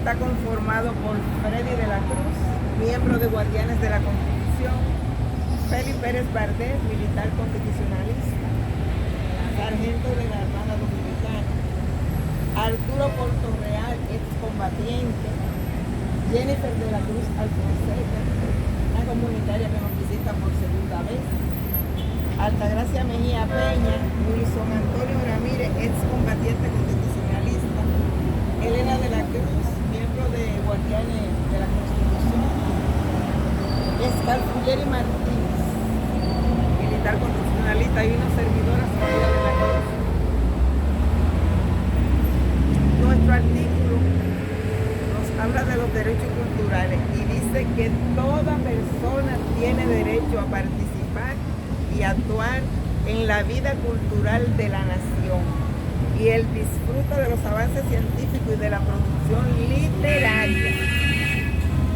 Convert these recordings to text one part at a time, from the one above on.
está conformado por Freddy de la Cruz, miembro de Guardianes de la Constitución, Félix Pérez Bardés, militar constitucionalista, sargento de la Armada Dominicana, Arturo Portorreal, excombatiente, Jennifer de la Cruz Alfonseca, una comunitaria que nos visita por segunda vez, Altagracia Mejía Peña, Wilson Antonio Ramírez, excombatiente constitucionalista, Elena de la Cruz, miembro de Guardianes de la Constitución, Escalfuleri Martínez, militar constitucionalista, y una servidora María de la Cruz. Nuestro artículo nos habla de los derechos culturales y dice que toda persona tiene derecho a participar y actuar en la vida cultural de la nación y el disfrute de los avances científicos y de la producción literaria,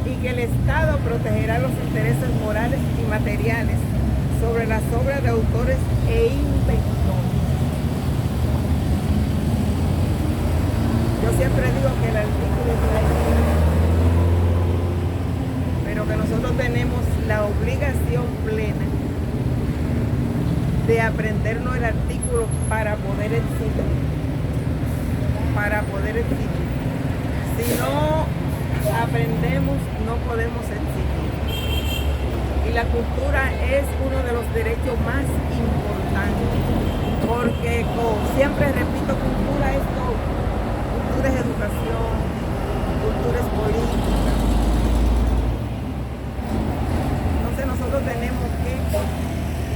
y que el Estado protegerá los intereses morales y materiales sobre las obras de autores e inventores. Yo siempre digo que el artículo es laico, pero que nosotros tenemos la obligación plena de aprendernos el artículo para poder existir. Si no aprendemos, no podemos existir. Y la cultura es uno de los derechos más importantes, porque, siempre repito, cultura es todo. Cultura es educación, cultura es política. Entonces nosotros tenemos que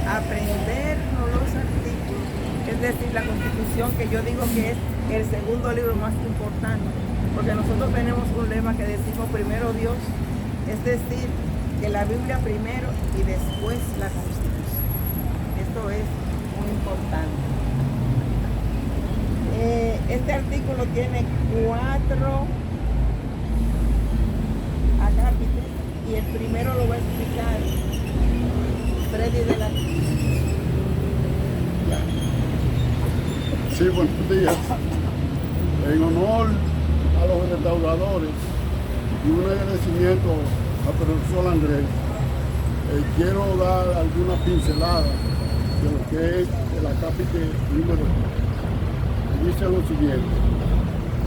aprendernos los artículos, es decir, la Constitución, que yo digo que es el segundo libro más importante, porque nosotros tenemos un lema que decimos primero Dios, es decir, que la Biblia primero y después la Constitución. Esto es muy importante. Este artículo tiene 4 acápites y el primero lo va a explicar Freddy de la Cruz. Sí, buenos días. En honor a los restauradores y un agradecimiento al profesor Andrés, quiero dar alguna pincelada de lo que es el acápite número 1. Dice lo siguiente: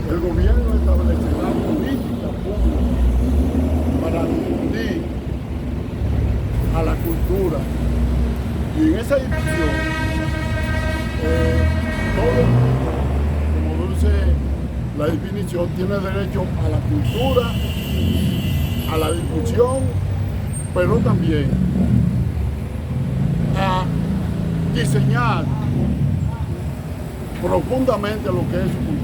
el gobierno establecerá política pública para difundir a la cultura, y en esa difusión todo el mundo, como dice la definición, tiene derecho a la cultura, a la difusión, pero también a diseñar profundamente lo que es su cultura.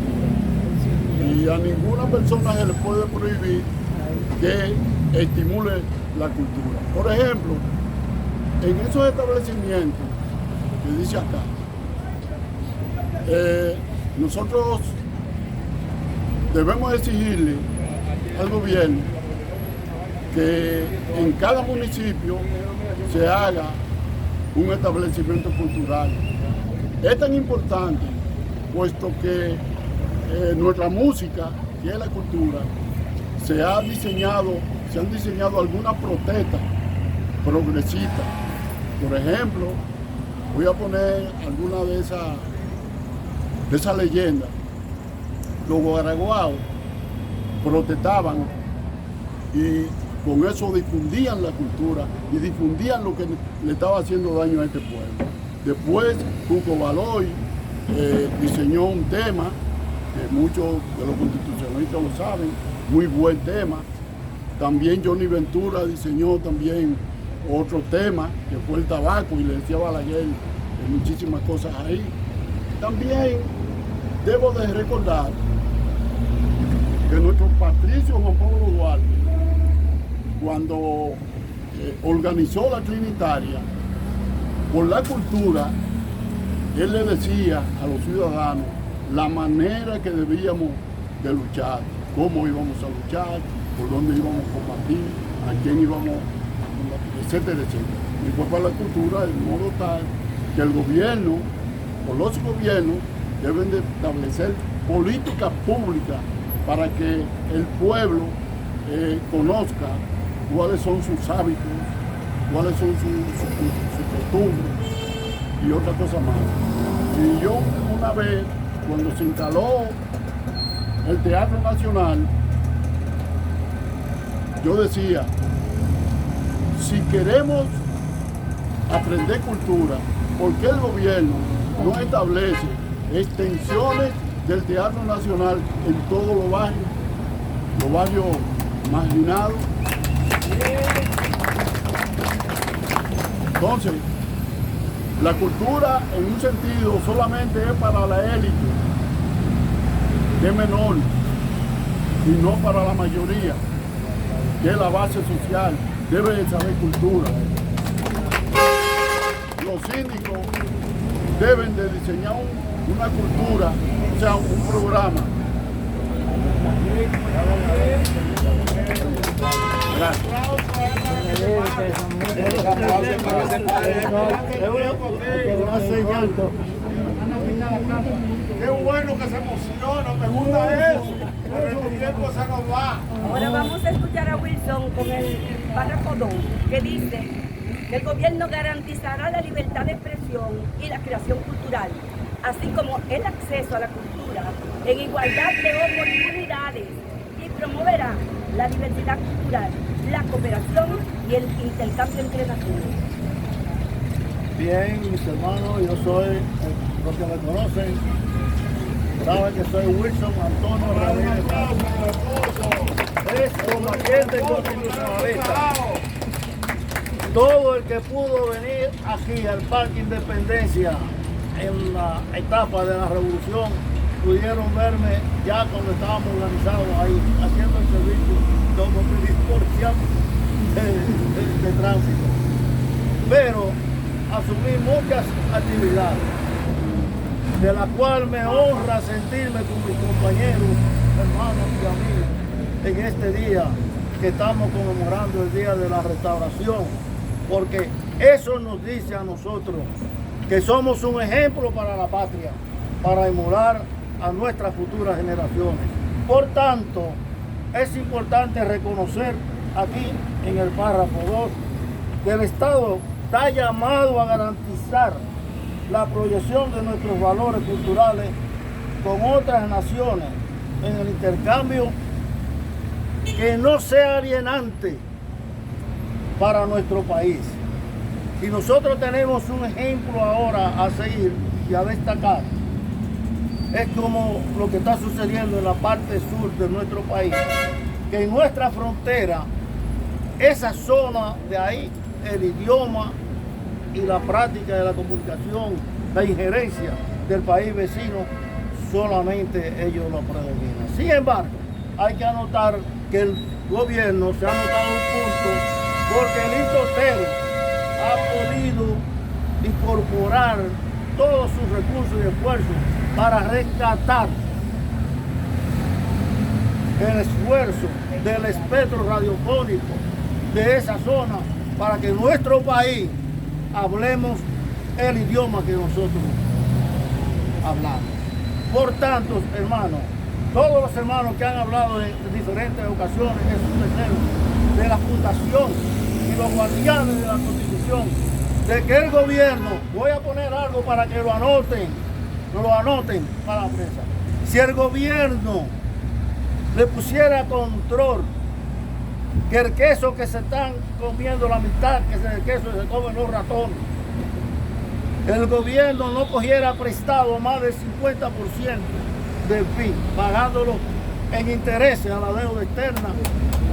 Y a ninguna persona se le puede prohibir que estimule la cultura. Por ejemplo, en esos establecimientos que dice acá, nosotros debemos exigirle al gobierno que en cada municipio se haga un establecimiento cultural. Es tan importante, puesto que nuestra música, que es la cultura, se han diseñado algunas protestas progresistas. Por ejemplo, voy a poner alguna de esas leyendas. Los guaraguaos protestaban y con eso difundían la cultura y difundían lo que le estaba haciendo daño a este pueblo. Después, Cuco Baloy diseñó un tema, que muchos de los constitucionalistas lo saben, muy buen tema. También Johnny Ventura diseñó también otro tema, que fue el tabaco, y le decía a Balaguer muchísimas cosas ahí. También debo de recordar que nuestro patricio Juan Pablo Duarte, cuando organizó la Trinitaria, por la cultura, él le decía a los ciudadanos la manera que debíamos de luchar, cómo íbamos a luchar, por dónde íbamos a combatir, a quién íbamos a combatir, etcétera, etcétera. Y fue para la cultura de modo tal que el gobierno, o los gobiernos, deben de establecer políticas públicas para que el pueblo conozca cuáles son sus hábitos, cuáles son sus costumbres y otra cosa más. Y yo una vez, cuando se instaló el Teatro Nacional, yo decía, si queremos aprender cultura, ¿por qué el gobierno no establece extensiones del Teatro Nacional en todos los barrios marginados? Entonces, la cultura en un sentido solamente es para la élite, que es menor, y no para la mayoría, que es la base social, debe de saber cultura. Los síndicos deben de diseñar una cultura, o sea, un programa. Qué bueno que se emociona, me gusta eso. Pero el tiempo se nos va. Ahora vamos a escuchar a Wilson con el párrafo 2, que dice que el gobierno garantizará la libertad de expresión y la creación cultural, así como el acceso a la cultura en igualdad de oportunidades, y promoverá la diversidad cultural, la cooperación y el intercambio entre naciones. Bien, mis hermanos, yo soy, los que me conocen, saben que soy Wilson Antonio Ramírez. Es combatiente constitucionalista. Todo el que pudo venir aquí al Parque Independencia en la etapa de la revolución pudieron verme ya cuando estábamos organizados ahí haciendo el servicio como policía de tránsito. Pero asumí muchas actividades, de la cual me honra sentirme con mis compañeros, hermanos y amigos en este día que estamos conmemorando el Día de la Restauración, porque eso nos dice a nosotros que somos un ejemplo para la patria, para emular a nuestras futuras generaciones. Por tanto, es importante reconocer aquí en el párrafo 2 que el Estado está llamado a garantizar la proyección de nuestros valores culturales con otras naciones en el intercambio que no sea alienante para nuestro país. Si nosotros tenemos un ejemplo ahora a seguir y a destacar, es como lo que está sucediendo en la parte sur de nuestro país, que en nuestra frontera, esa zona de ahí, el idioma y la práctica de la comunicación, la injerencia del país vecino, solamente ellos lo predominan. Sin embargo, hay que anotar que el gobierno se ha notado un punto porque el INTOTEL ha podido incorporar todos sus recursos y esfuerzos para rescatar el esfuerzo del espectro radiofónico de esa zona para que nuestro país hablemos el idioma que nosotros hablamos. Por tanto, hermanos, todos los hermanos que han hablado en diferentes ocasiones en sus deseos de la fundación y los guardianes de la Constitución, de que el gobierno, voy a poner algo para que lo anoten para la prensa, si el gobierno le pusiera control que el queso que se están comiendo la mitad, que es el queso que se comen los ratones, el gobierno no cogiera prestado más del 50% del PIB, pagándolo en intereses a la deuda externa,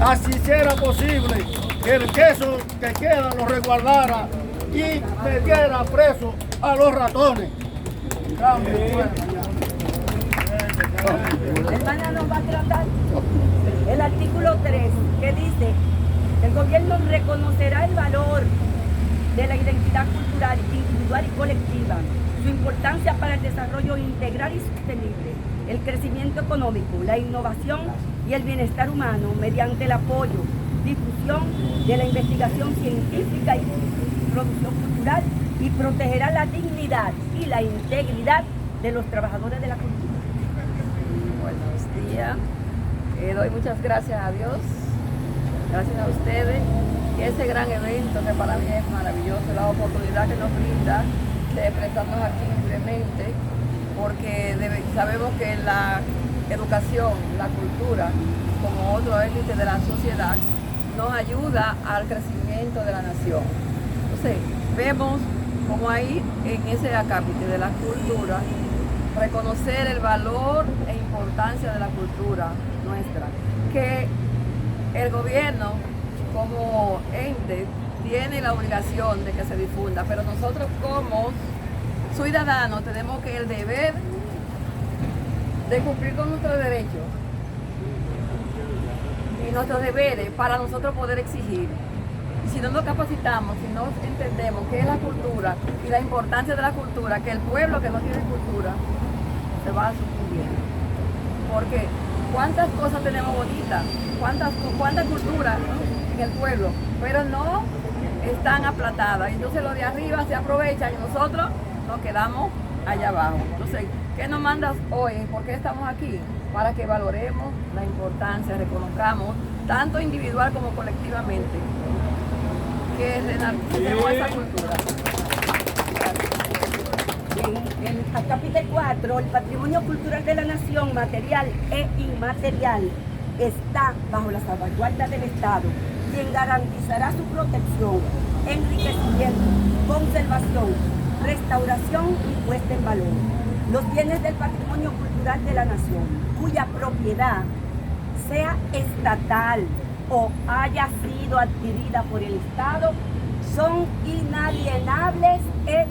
así será posible que el queso que queda lo resguardara y metiera preso a los ratones. Hermana, nos va a tratar el artículo 3, que dice: el gobierno reconocerá el valor de la identidad cultural individual y colectiva, su importancia para el desarrollo integral y sostenible, el crecimiento económico, la innovación y el bienestar humano mediante el apoyo, difusión de la investigación científica y producción cultural, y protegerá la dignidad y la integridad de los trabajadores de la cultura. Buenos días. Doy muchas gracias a Dios, gracias a ustedes, y ese gran evento que para mí es maravilloso, la oportunidad que nos brinda de expresarnos aquí libremente, porque sabemos que la educación, la cultura, como otro élite de la sociedad, nos ayuda al crecimiento de la nación. Entonces, vemos como ahí en ese acápite de la cultura, reconocer el valor e importancia de la cultura nuestra, que el gobierno como ente tiene la obligación de que se difunda, pero nosotros como ciudadanos tenemos que el deber de cumplir con nuestros derechos y nuestros deberes para nosotros poder exigir. Y si no nos capacitamos, si no entendemos qué es la cultura y la importancia de la cultura, que el pueblo que no tiene cultura se va a sucumbir. Porque cuántas cosas tenemos bonitas, cuánta cultura en el pueblo, pero no están aplatadas. Entonces los de arriba se aprovechan y nosotros nos quedamos allá abajo. Entonces, ¿qué nos mandas hoy? ¿Por qué estamos aquí? Para que valoremos la importancia, reconozcamos, tanto individual como colectivamente, que tenemos esa cultura. En el capítulo 4, el patrimonio cultural de la nación, material e inmaterial, está bajo la salvaguarda del Estado, quien garantizará su protección, enriquecimiento, conservación, restauración y puesta en valor. Los bienes del patrimonio cultural de la nación, cuya propiedad sea estatal o haya sido adquirida por el Estado, son inalienables e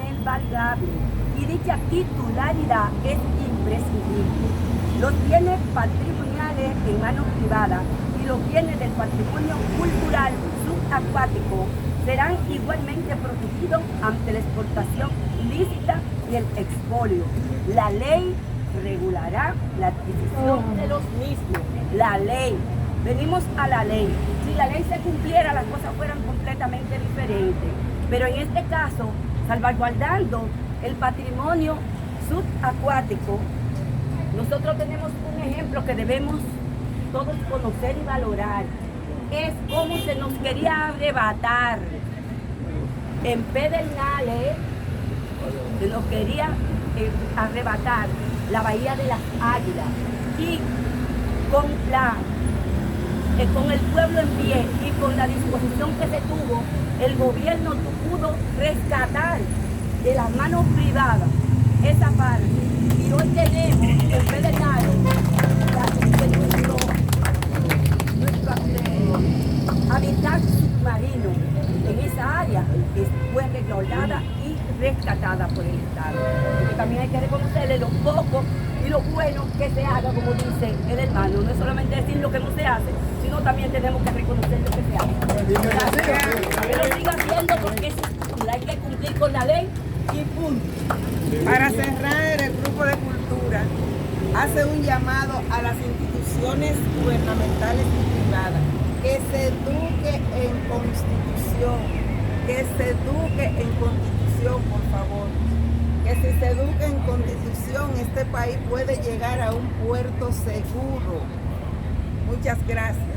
invaluables, y dicha titularidad es imprescindible. Los bienes patrimoniales en manos privadas y los bienes del patrimonio cultural subacuático serán igualmente protegidos ante la exportación ilícita y el expolio. La ley regulará la adquisición de los mismos. La ley. Venimos a la ley. Si la ley se cumpliera, las cosas fueran completamente diferentes. Pero en este caso, salvaguardando el patrimonio subacuático, nosotros tenemos un ejemplo que debemos todos conocer y valorar. Es como se nos quería arrebatar en Pedernales, se nos quería arrebatar la Bahía de las Águilas, y con el pueblo en pie y con la disposición que se tuvo, el gobierno pudo rescatar de las manos privadas esa parte. Y hoy tenemos en Pedernales nuestro hábitat submarino en esa área fue recordada y rescatada por el Estado. Porque también hay que reconocerle lo poco y lo bueno que se haga, como dice el hermano. No es solamente decir lo que no se hace, sino también tenemos que reconocer lo que se hace. Que lo siga haciendo, porque es cultura, hay que cumplir con la ley y punto. Para cerrar, el grupo de cultura hace un llamado a las instituciones gubernamentales y privadas que se eduque en Constitución, por favor. Que si se educa en Constitución, este país puede llegar a un puerto seguro. Muchas gracias.